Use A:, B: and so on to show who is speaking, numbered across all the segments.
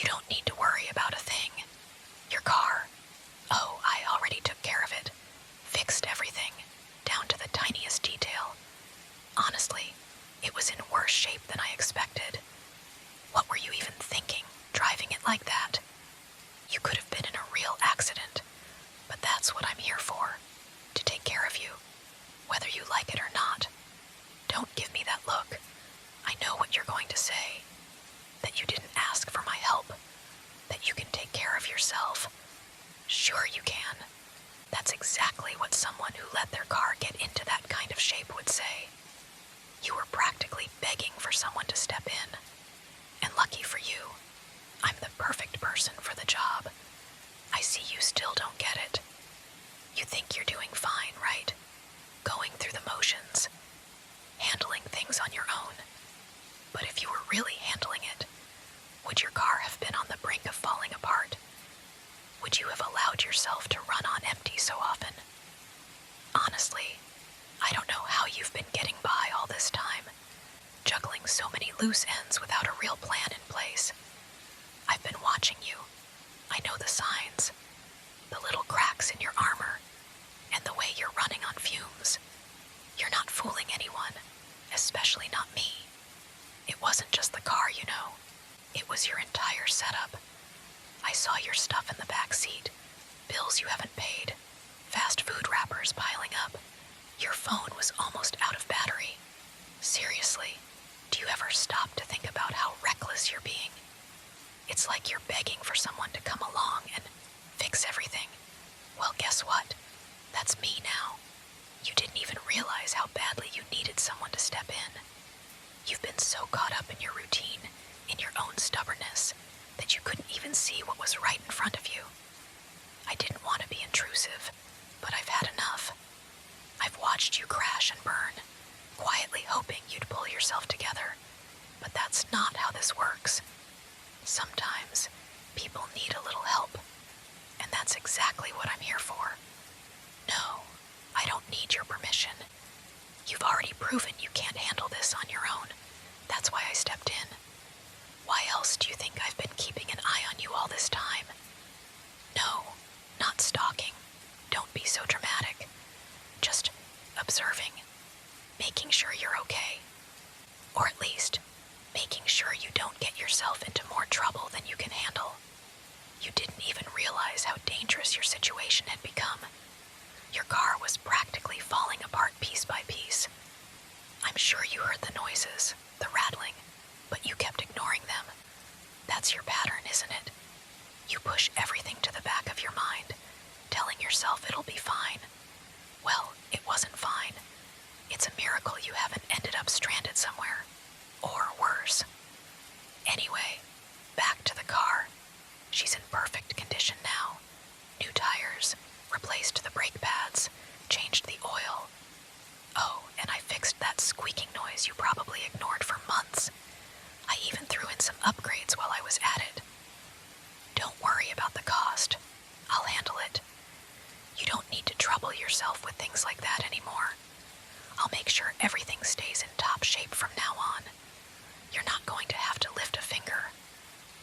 A: You don't need to worry about a thing. Your car. Oh, I already took care of it. Fixed everything, down to the tiniest detail. Honestly, it was in worse shape than I expected. What were you even thinking, driving it like that? You could have been in a real accident, but that's what I'm here for, to take care of you, whether you like it or not. Don't give me that look. I know what you're going to say. That you didn't ask for my help. That you can take care of yourself. Sure you can. That's exactly what someone who let their car get into that kind of shape would say. You were practically begging for someone to step in. And lucky for you, I'm the perfect person for the job. I see you still don't get it. You think you're doing fine, right? Going through the motions, handling things on your own. But if you were really handling it, would your car have been on the brink of falling apart? Would you have allowed yourself to run on empty so often? Honestly, I don't know how you've been getting by all this time, juggling so many loose ends without a real plan in place. I've been watching you. I know the signs, the little cracks in your armor, and the way you're running on fumes. You're not fooling anyone, especially not me. It wasn't just the car, you know. It was your entire setup. I saw your stuff in the back seat, bills you haven't paid, fast food wrappers piling up. Your phone was almost out of battery. Seriously, do you ever stop to think about how reckless you're being? It's like you're begging for someone to come along and fix everything. Well, guess what? That's me now. You didn't even realize how badly you needed someone to step in. You've been so caught up in your routine, in your own stubbornness, that you couldn't even see what was right in front of you. I didn't want to be intrusive, but I've had enough. I've watched you crash and burn, quietly hoping you'd pull yourself together. But that's not how this works. Sometimes people need a little help, and that's exactly what I'm here for. No, I don't need your permission. You've already proven you can't handle this on your own. That's why I stepped in. Why else do you think I've been keeping an eye on you all this time? No, not stalking. Don't be so dramatic. Just observing, making sure you're okay. Or at least, making sure you don't get yourself into more trouble than you can handle. You didn't even realize how dangerous your situation had become. Your car was practically falling apart piece by piece. I'm sure you heard the noises, the rattling, but you kept ignoring them. That's your pattern, isn't it? You push everything to the back of your mind, telling yourself it'll be fine. Well, it wasn't fine. It's a miracle you haven't ended up stranded somewhere. Or worse. Anyway, back to the car. She's in perfect condition now. New tires, replaced the brake pads, changed the oil. Oh, and I fixed that squeaking noise you probably ignored for months. I even threw in some upgrades while I was at it. Don't worry about the cost. I'll handle it. You don't need to trouble yourself with things like that anymore. I'll make sure everything stays in top shape from now on. You're not going to have to lift a finger.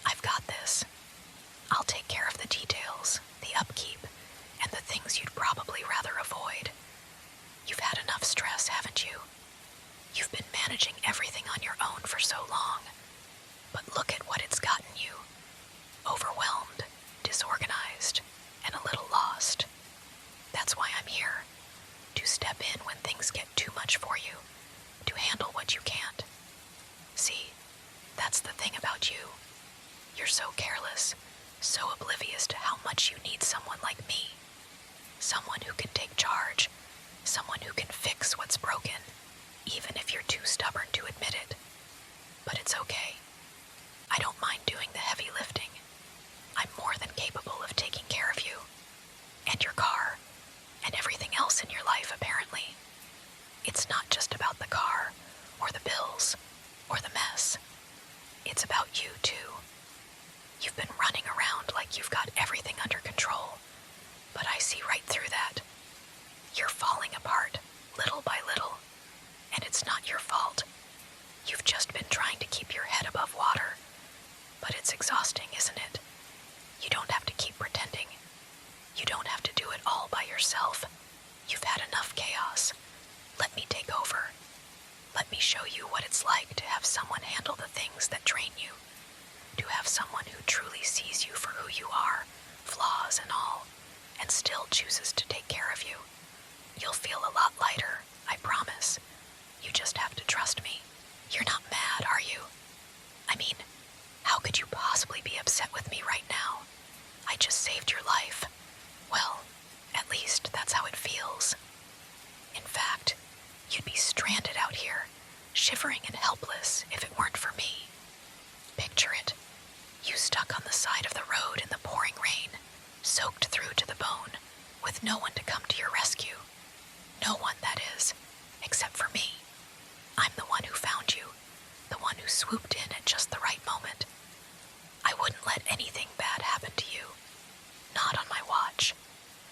A: I've got this. I'll take care of the details, the upkeep, and the things you'd probably rather avoid. You've had enough stress, haven't you? You've been managing everything on your own for so long. But look at what it's gotten you. Overwhelmed, disorganized, and a little lost. That's why I'm here. To step in when things get too much for you. To handle what you can't. See, that's the thing about you. You're so careless, so oblivious to how much you need someone like me. Someone who can take charge. Someone who can fix what's broken, even if you're too stubborn to admit it. But it's okay. I don't mind doing the heavy lifting. I'm more than capable of taking care of you. And your car. And everything else in your life, apparently. It's not just about the car, or the bills, or the mess. It's about you, too. You've been running around like you've got everything under control, but I see right through that. You're falling apart, little by little, and it's not your fault. You've just been trying to keep your head above water. it's exhausting, isn't it? You don't have to keep pretending. You don't have to do it all by yourself. You've had enough chaos. Let me take over. Let me show you what it's like to have someone handle the things that drain you. To have someone who truly sees you for who you are, flaws and all, and still chooses to take care of you. You'll feel a lot lighter, I promise. You just have to trust me. You're not mad, are you? I mean, how could you possibly be upset with me right now? I just saved your life. Well, at least that's how it feels. In fact, you'd be stranded out here, shivering and helpless if it weren't for me. Picture it. You stuck on the side of the road in the pouring rain, soaked through to the bone, with no one to come to your rescue. No one, that is, except for me. I'm the one who found you, the one who swooped in at just the right moment. I wouldn't let anything bad happen to you. Not on my watch.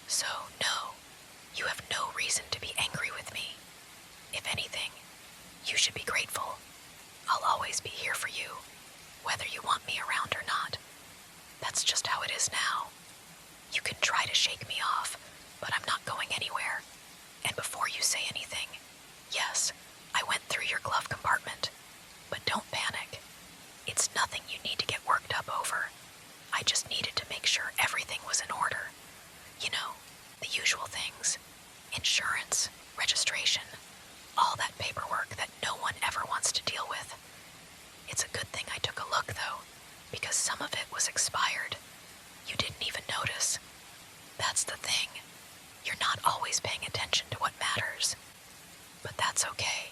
A: So, no, you have no reason to be angry with me. If anything, you should be grateful. I'll always be here for you, whether you want me around or not. That's just how it is now. You can try to shake me off, but I'm not going anywhere. And before you say anything, yes, I went through your glove compartment. But don't panic. It's nothing you need to get worked up over. I just needed to make sure everything was in order. You know, the usual things. Insurance, registration, all that paperwork that no one ever wants to deal with. It's a good thing I took a look, though, because some of it was expired. You didn't even notice. That's the thing. You're not always paying attention to what matters. But that's okay.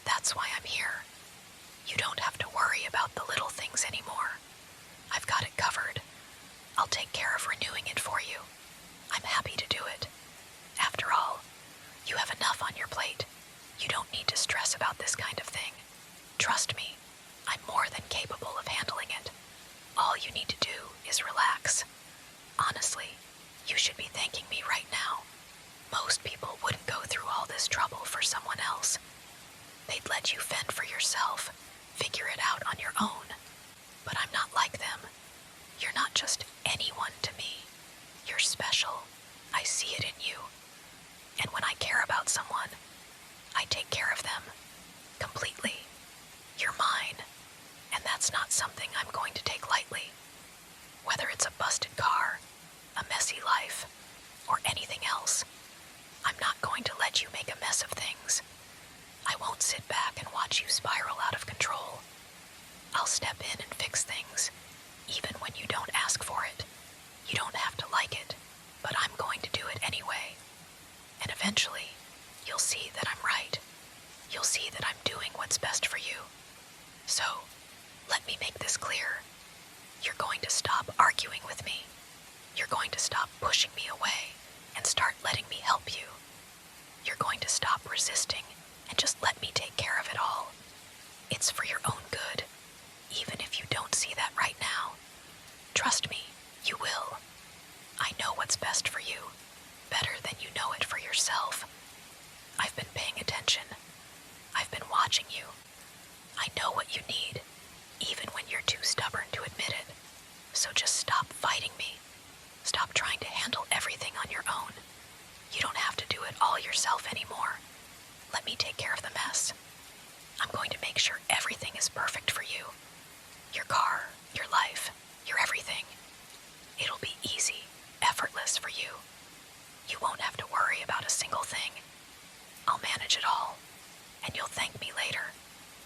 A: That's why I'm here. You don't have to worry about the little things anymore. I've got it covered. I'll take care of renewing it for you. I'm happy to do it. After all, you have enough on your plate. You don't need to stress about this kind of thing. Trust me, I'm more than capable of handling it. All you need to do is relax. Honestly, you should be thanking me right now. Most people wouldn't go through all this trouble for someone else. They'd let you fend for yourself, figure it out on your own. But I'm not like them. You're not just anyone to me. You're special. I see it in you. And when I care about someone, I take care of them. Completely. You're mine. And that's not something I'm going to take lightly. Whether it's a busted car, a messy life, or anything else, I'm not going to let you make a mess of things. I won't sit back and watch you spiral out of control. I'll step in and fix things, even when you don't ask for it. You don't have to like it, but I'm going to do it anyway. And eventually, you'll see that I'm right. You'll see that I'm doing what's best for you. So, let me make this clear. You're going to stop arguing with me. You're going to stop pushing me away and start letting me help you. You're going to stop resisting and just let me take care of it all. It's for your own good, even if you don't see that right now. Trust me, you will. I know what's best for you, better than you know it for yourself. I've been paying attention. I've been watching you. I know what you need, even when you're too stubborn to admit it. So just stop fighting me. Stop trying to handle everything on your own. You don't have to do it all yourself anymore. Let me take care of the mess. I'm going to make sure everything is perfect for you. Your car, your life, your everything. It'll be easy, effortless for you. You won't have to worry about a single thing. I'll manage it all, and you'll thank me later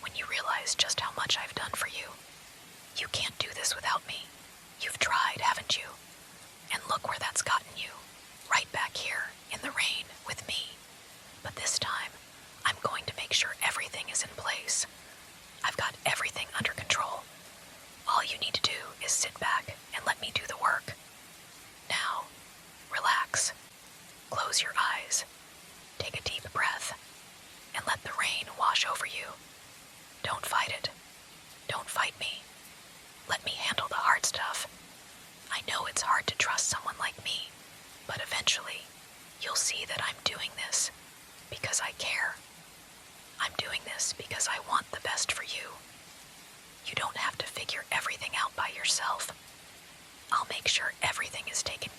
A: when you realize just how much I've done for you. You can't do this without me. You've tried, haven't you? And look where that's gotten you. Right back here, in the rain, with me. But this time, I'm going to make sure everything is in place. I've got everything under control. All you need to do is sit back and let me do the work. Now, relax. Close your eyes. Take a deep breath. And let the rain wash over you. Don't fight it. Don't fight me. Let me handle the hard stuff. I know it's hard to trust someone like me, but eventually, you'll see that I'm doing this because I care. I'm doing this because I want the best for you. You don't have to figure everything out by yourself. make sure everything is taken